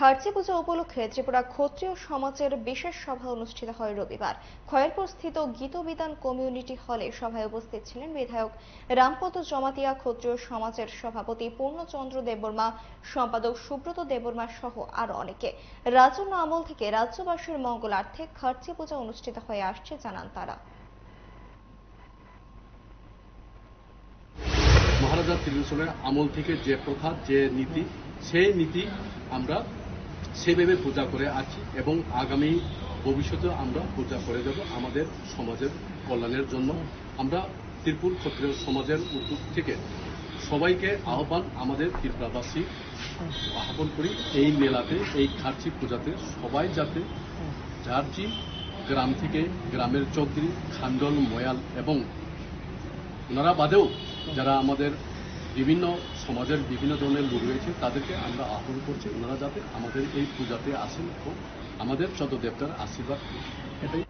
খার্চি পূজা উপলক্ষে ত্রিপুরা ক্ষত্রিয় সমাজের বিশেষ সভা অনুষ্ঠিত হয় রবিবার। খয়েরপুর স্থিত গীতবিতান কমিউনিটি হলে সভায় উপস্থিত ছিলেন বিধায়ক রামপদ জমাতিয়া, ক্ষত্রিয় সমাজের সভাপতি পূর্ণচন্দ্র দেববর্মা, সম্পাদক সুব্রত দেববর্মা সহ আরো অনেকে। রাজন্য আমল থেকে রাজ্যবাসীর মঙ্গলার্থে খার্চি পূজা অনুষ্ঠিত হয়ে আসছে জানান তারা। মহারাজা ত্রিভূষণের আমল থেকে যে প্রথা, যে নীতি, সেই নীতি আমরা সেভাবে পূজা করে আছি এবং আগামী ভবিষ্যতে আমরা পূজা করে যাব আমাদের সমাজের কল্যাণের জন্য। আমরা ত্রিপুর ক্ষত্রিয় সমাজের উদ্যোগ থেকে সবাইকে আহ্বান, আমাদের ত্রিপুরাবাসী আহ্বান করি এই মেলাতে, এই খার্চি পূজাতে সবাই যাতে যার যে গ্রাম থেকে, গ্রামের চৌধুরী, খান্ডল, ময়াল এবং ওনারা বাদেও যারা আমাদের বিভিন্ন সমাজের বিভিন্ন ধরনের লোক রয়েছে তাদেরকে আমরা আহ্বান করছি ওনারা যাতে আমাদের এই পূজাতে আসেন এবং আমাদের চন্দ্র দেবতার আশীর্বাদ এটাই।